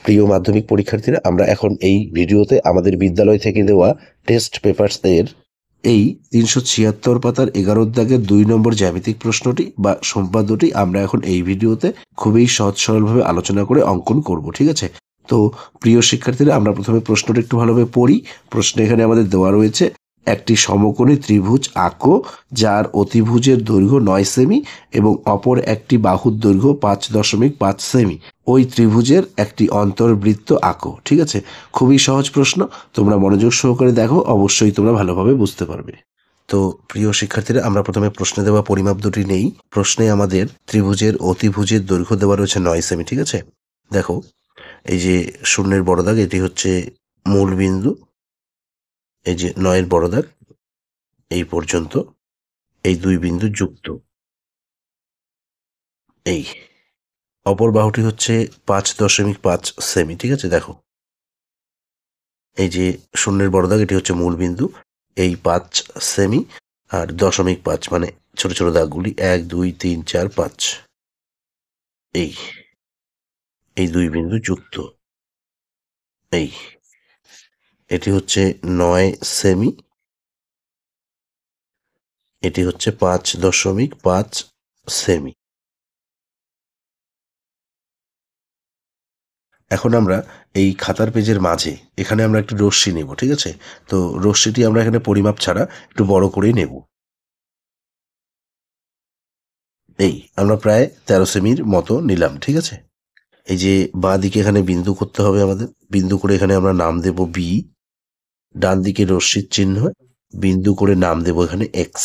প্রিয় মাধ্যমিক পরীক্ষার্থীরা, আমরা এখন এই ভিডিওতে আমাদের বিদ্যালয় থেকে দেওয়া টেস্ট পেপারস এর এই 376 পাতার 11 দাগের 2 নম্বর জ্যামিতিক প্রশ্নটি বা সম্পাদ্যটি আমরা এখন এই ভিডিওতে খুবই সহজ সরলভাবে আলোচনা করে অঙ্কন করব। ঠিক আছে, তো প্রিয় শিক্ষার্থীরা, আমরা প্রথমে প্রশ্নটা একটু ভালোভাবে পড়ি। প্রশ্ন এখানে আমাদের দেওয়া রয়েছে, একটি সমকোণী ত্রিভুজ আঁকো যার অতিভুজের দৈর্ঘ্য 9 সেমি এবং অপর একটি বাহুর দৈর্ঘ্য 5.5 সেমি। ওই ত্রিভুজের একটি অন্তর্বৃত্ত আঁকো। ঠিক আছে, খুবই সহজ প্রশ্ন, তোমরা মনোযোগ সহকারে দেখো, অবশ্যই তোমরা ভালোভাবে বুঝতে পারবে। তো প্রিয় শিক্ষার্থীরা, আমরা প্রথমে প্রশ্নে দেওয়া পরিমাপ দুটি নেই। প্রশ্নে আমাদের ত্রিভুজের অতিভুজের দৈর্ঘ্য দেওয়া রয়েছে 9 সেমি। ঠিক আছে, দেখো এই যে শূন্যের বড় দাগ, এটি হচ্ছে মূল বিন্দু। এই যে 9 বড় দাগ এই পর্যন্ত, এই 2 বিন্দু যুক্ত। এই অপর বাহুটি হচ্ছে 5.5 সেমি। ঠিক আছে, দেখো এই যে শূন্যের বড় দাগ, এটি হচ্ছে মূল বিন্দু, এই 5 সেমি আর 0.5 মানে ছোট ছোট দাগগুলি 1 2 3 4 5, এই 2 বিন্দু যুক্ত। এটি হচ্ছে 9 সেমি, এটি হচ্ছে 5.5 সেমি। এখন আমরা এই খাতার পেজের মাঝে এখানে আমরা একটি রশ্মি নেব। ঠিক আছে, তো রশ্মিটি আমরা এখানে পরিমাপ ছাড়া একটু বড় করেই নেব। আমরা প্রায় 13 সেমির মতো নিলাম। ঠিক আছে, এই যে বাঁ দিকে এখানে বিন্দু করতে হবে আমাদের, বিন্দু করে এখানে আমরা নাম দেব বি। ডান দিকে রশ্মির চিহ্ন, বিন্দু করে নাম দেব এখানে এক্স।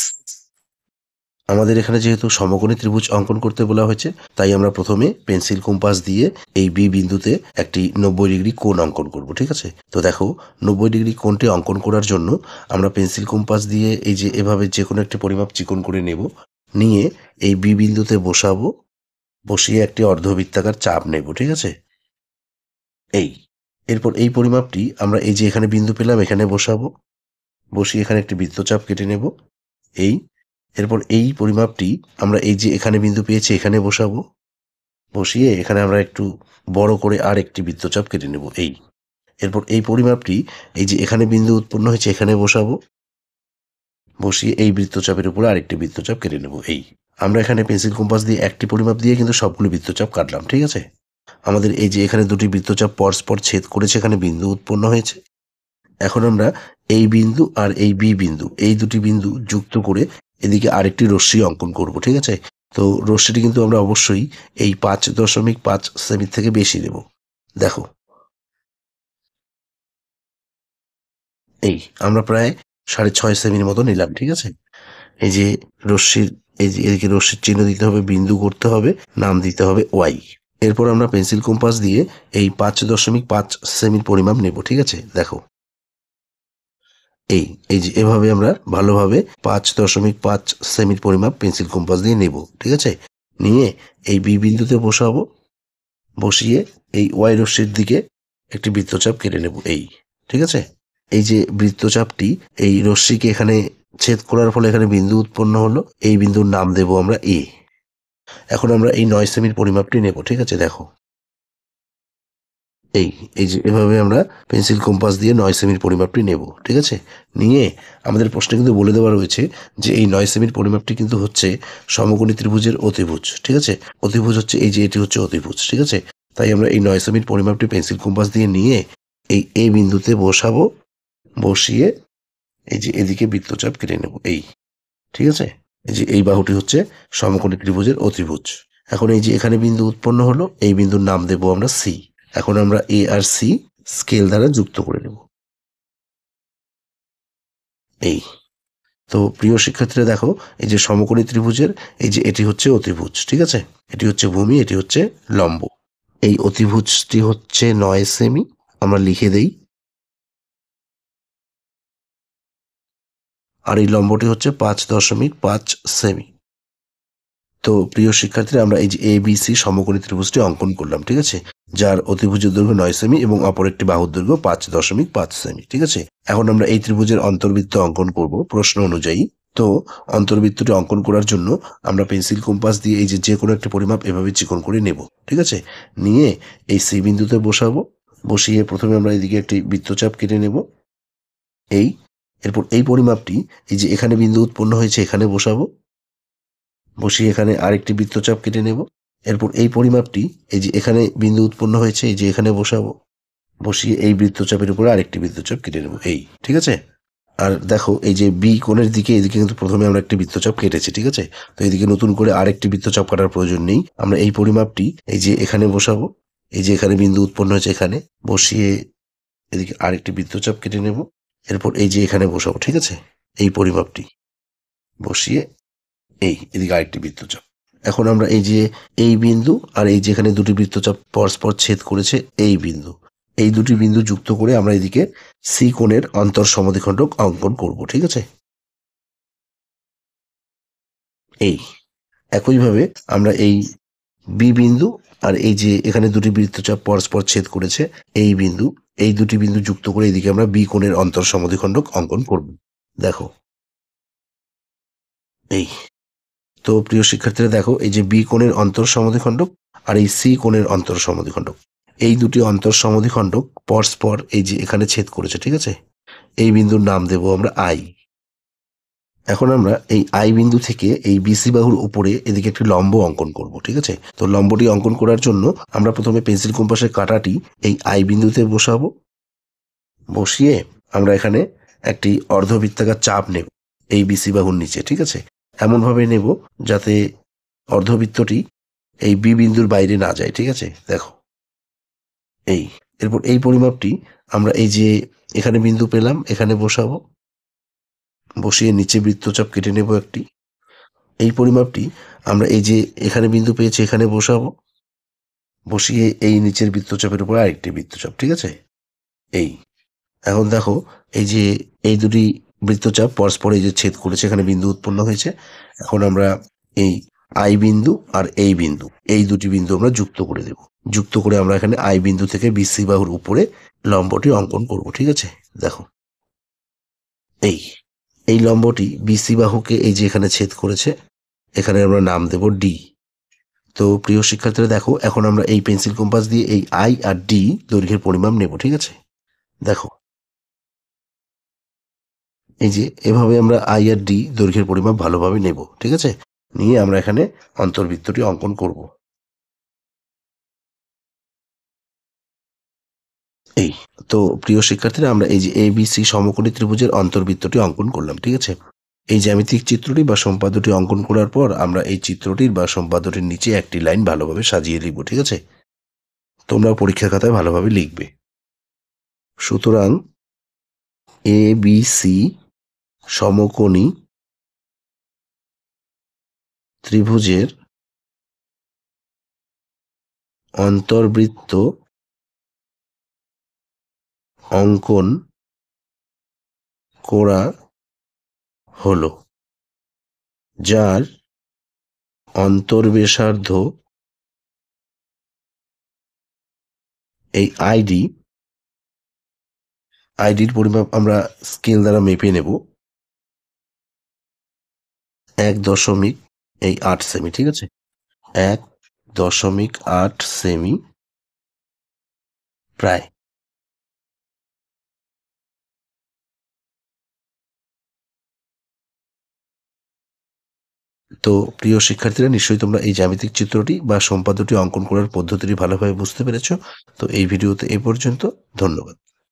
আমাদের এখানে যেহেতু সমকোণী ত্রিভুজ অঙ্কন করতে বলা হয়েছে, তাই আমরা প্রথমে পেন্সিল কম্পাস দিয়ে এই বি বিন্দুতে একটি 90 ডিগ্রি কোণ অঙ্কন করব। ঠিক আছে, তো দেখো 90 ডিগ্রি কোণটি অঙ্কন করার জন্য আমরা পেন্সিল কম্পাস দিয়ে এই যে এভাবে যে কোনো একটি পরিমাপ চিকন করে নেব, নিয়ে এই বি বিন্দুতে বসাবো, বসিয়ে একটি অর্ধবৃত্তাকার চাপ নেব। ঠিক আছে, এরপর এই পরিমাপটি আমরা এই যে এখানে বিন্দু পেলাম এখানে বসাবো, বসিয়ে এখানে একটি বৃত্তচাপ কেটে নেব। এরপর এই পরিমাপটি আমরা এই যে এখানে বিন্দু পেয়েছি এখানে বসাবো, বসিয়ে এখানে আমরা একটু বড় করে আর একটি বৃত্তচাপ কেটে নেব। এরপর এই পরিমাপটি এই যে এখানে বিন্দু উৎপন্ন হয়েছে এখানে বসাবো, বসিয়ে এই বৃত্তচাপের উপরে আরেকটি বৃত্তচাপ কেটে নেব। আমরা এখানে পেন্সিল কম্পাস দিয়ে একটি পরিমাপ দিয়ে কিন্তু সবগুলো বৃত্তচাপ কাটলাম। ঠিক আছে, আমাদের এই যে এখানে দুটি বৃত্তচাপ পরস্পর ছেদ করেছে, এখানে বিন্দু উৎপন্ন হয়েছে। এখন আমরা এই বিন্দু আর এই বি বিন্দু, এই দুটি বিন্দু যুক্ত করে এদিকে আরেকটি রশ্মি অঙ্কন করব। ঠিক আছে, তো রশ্মিটি কিন্তু আমরা অবশ্যই এই 5.5 সেমি থেকে বেশি দেব। দেখো আমরা প্রায় 6.5 সেমির মতো নিলাম। ঠিক আছে, এই যে রশ্মির এই যে এদিকে রশ্মির চিহ্ন দিতে হবে, বিন্দু করতে হবে, নাম দিতে হবে ওয়াই। এরপর আমরা পেন্সিল কম্পাস দিয়ে এই 5.5 সেমির পরিমাপ নেব। ঠিক আছে, দেখো এই যে এভাবে আমরা ভালোভাবে 5.5 সেমির পরিমাপ পেন্সিল কম্পাস দিয়ে নেব। ঠিক আছে, নিয়ে এই বি বিন্দুতে বসাবো, বসিয়ে এই ওয়াই রশ্মির দিকে একটি বৃত্তচাপ কেটে নেব। ঠিক আছে, এই যে বৃত্তচাপটি এই রশ্মিকে এখানে ছেদ করার ফলে এখানে বিন্দু উৎপন্ন হলো, এই বিন্দুর নাম দেব আমরা এ। এখন আমরা এই 9 সেমির পরিমাপটি নেব। ঠিক আছে, দেখো এই যে এভাবে আমরা পেন্সিল কম্পাস দিয়ে 9 সেমির পরিমাপটি নেব। ঠিক আছে, নিয়ে আমাদের প্রশ্নে কিন্তু বলে দেওয়া রয়েছে যে এই 9 সেমির পরিমাপটি কিন্তু হচ্ছে সমকোণী ত্রিভুজের অতিভুজ। ঠিক আছে, অতিভুজ হচ্ছে এই যে এটি হচ্ছে অতিভুজ। ঠিক আছে, তাই আমরা এই 9 সেমির পরিমাপটি পেন্সিল কম্পাস দিয়ে নিয়ে এই বিন্দুতে বসাবো, বসিয়ে এই যে এদিকে বৃত্তচাপ কেটে নেব। ঠিক আছে, এই যে এই বাহুটি হচ্ছে সমকোণী ত্রিভুজের অতিভুজ। এখন এই যে এখানে বিন্দু উৎপন্ন হলো, এই বিন্দুর নাম দেব আমরা সি। এখন আমরা এ আর সি স্কেল দ্বারা যুক্ত করে নেব। তো প্রিয় শিক্ষার্থীরা, দেখো এই যে সমকোণী ত্রিভুজের এই যে এটি হচ্ছে অতিভুজ। ঠিক আছে, এটি হচ্ছে ভূমি, এটি হচ্ছে লম্ব। এই অতিভুজটি হচ্ছে 9 সেমি, আমরা লিখে দেই, আর এই লম্বটি হচ্ছে 5.5 সেমি। তো প্রিয় শিক্ষার্থীরা, আমরা এই যে এ বি সি সমকোণী ত্রিভুজটি অঙ্কন করলাম। ঠিক আছে, যার অতিভুজের দৈর্ঘ্য 9 সেমি এবং অপর একটি বাহুর দৈর্ঘ্য 5.5 সেমি। ঠিক আছে, এখন আমরা এই ত্রিভুজের অন্তর্বৃত্ত অঙ্কন করব প্রশ্ন অনুযায়ী। তো অন্তর্বৃত্তটি অঙ্কন করার জন্য আমরা পেন্সিল কম্পাস দিয়ে এই যে কোনো একটা পরিমাপ এভাবে চিকন করে নেব, ঠিক আছে। নিয়ে এই সি বিন্দুতে বসাবো, বসিয়ে প্রথমে আমরা এদিকে একটি বৃত্তচাপ কেটে নেব এই। এরপর এই পরিমাপটি এই যে এখানে বিন্দু উৎপন্ন হয়েছে এখানে বসাবো, বসিয়ে এখানে আরেকটি বৃত্তচাপ কেটে নেব। এরপর এই পরিমাপটি এই যে এখানে বিন্দু উৎপন্ন হয়েছে এই যে এখানে বসাবো, বসিয়ে এই বৃত্তচাপের উপরে আরেকটি বৃত্তচাপ কেটে নেব এই, ঠিক আছে। আর দেখো এই যে বি কোণের দিকে এদিকে কিন্তু প্রথমে আমরা একটি বৃত্তচাপ কেটেছি, ঠিক আছে। তো এদিকে নতুন করে আরেকটি বৃত্তচাপ কাটার প্রয়োজন নেই। আমরা এই পরিমাপটি এই যে এখানে বসাবো, এই যে এখানে বিন্দু উৎপন্ন হয়েছে এখানে বসিয়ে এদিকে আরেকটি বৃত্তচাপ কেটে নেব। এরপর এই যে এখানে বসাবো, ঠিক আছে, এই পরিমাপটি বসিয়ে এই এদিকে আরেকটি বৃত্তচাপ। এখন আমরা এই যে এই বিন্দু আর এই যেখানে দুটি বৃত্তচাপ পরস্পর ছেদ করেছে এই বিন্দু, এই দুটি বিন্দু যুক্ত করে আমরা এদিকে সি কোণের অন্তর সমদ্বিখণ্ডক অঙ্কন করব, ঠিক আছে। এই একইভাবে আমরা এই বি বিন্দু আর এই যে এখানে দুটি বৃত্তচাপ পরস্পর ছেদ করেছে এই বিন্দু, এই দুটি বিন্দু যুক্ত করে এদিকে আমরা বি কোণের অন্তর সমদ্বিখণ্ডক অঙ্কন করব। দেখো এই, তো প্রিয় শিক্ষার্থীরা দেখো এই যে বি কোণের অন্তর সমদ্বিখণ্ডক আর এই সি কোণের অন্তর সমদ্বিখণ্ডক, এই দুটি অন্তর সমদ্বিখণ্ডক পরস্পর এই যে এখানে ছেদ করেছে, ঠিক আছে। এই বিন্দুর নাম দেব আমরা আই। এখন আমরা এই আই বিন্দু থেকে এই বিসি বাহুর উপরে এদিকে একটি লম্ব অঙ্কন করব, ঠিক আছে। তো লম্বটি অঙ্কন করার জন্য আমরা প্রথমে পেন্সিল কম্পাসের কাঁটাটি এই আই বিন্দুতে বসাবো, বসিয়ে আমরা এখানে একটি অর্ধবৃত্তাকার চাপ নেব এই বিসি বাহুর নিচে, ঠিক আছে। এমনভাবে নেব যাতে অর্ধবৃত্তটি এই বি বিন্দুর বাইরে না যায়, ঠিক আছে। দেখো এই, এরপর এই পরিমাপটি আমরা এই যে এখানে বিন্দু পেলাম এখানে বসাবো, বসিয়ে নিচে বৃত্তচাপ কেটে নেব একটি। এই পরিমাপটি আমরা এই যে এখানে বিন্দু পেয়েছি এখানে বসাবো, বসিয়ে এই নিচের বৃত্তচাপের উপর আরেকটি বৃত্তচাপ, ঠিক আছে। এই এখন দেখো এই যে এই দুটি বৃত্তচাপ পরস্পর এই যে ছেদ করেছে এখানে বিন্দু উৎপন্ন হয়েছে। এখন আমরা এই আই বিন্দু আর এই বিন্দু, এই দুটি বিন্দু আমরা যুক্ত করে দেব। যুক্ত করে আমরা এখানে আই বিন্দু থেকে বিসি বাহুর উপরে লম্বটি অঙ্কন করব, ঠিক আছে। দেখো এই, এই লম্বটি বিসি বাহুকে এই যে এখানে ছেদ করেছে এখানে আমরা নাম দেব ডি। তো প্রিয় শিক্ষার্থীরা দেখো এখন আমরা এই পেন্সিল কম্পাস দিয়ে এই আই আর ডি দৈর্ঘ্যের পরিমাপ নেব, ঠিক আছে। দেখো এই যে এভাবে আমরা আই আর ডি দৈর্ঘ্যের পরিমাপ ভালোভাবে নেব, ঠিক আছে। নিয়ে আমরা এখানে অন্তর্বৃত্তটি অঙ্কন করব। এই, তো প্রিয় শিক্ষার্থীরা আমরা এই যে এবিসি সমকোণী ত্রিভুজের অন্তর্বৃত্তটি অঙ্কন করলাম, ঠিক আছে। এই জ্যামিতিক চিত্রটি বা সম্পাদ্যটি অঙ্কন করার পর আমরা এই চিত্রটির বা সম্পাদ্যটির নিচে একটি লাইন ভালোভাবে সাজিয়ে লিখব, ঠিক আছে। তোমরা পরীক্ষার খাতায় ভালোভাবে লিখবে। সুতরাং এবিসি সমকোণী ত্রিভুজের অন্তর্বৃত্ত অঙ্কন করা হলো, যার অন্তর্ব্যাসার্ধ এই আইডির পরিমাপ আমরা স্কেল দ্বারা মেপে নেব 1.8 সেমি, ঠিক আছে। 1.8 সেমি প্রায়। তো প্রিয় শিক্ষার্থীরা নিশ্চয়ই তোমরা এই জ্যামিতিক চিত্রটি বা সম্পাদ্যটি অঙ্কন করার পদ্ধতিটি ভালোভাবে বুঝতে পেরেছো। তো এই ভিডিওতে এ পর্যন্ত, ধন্যবাদ।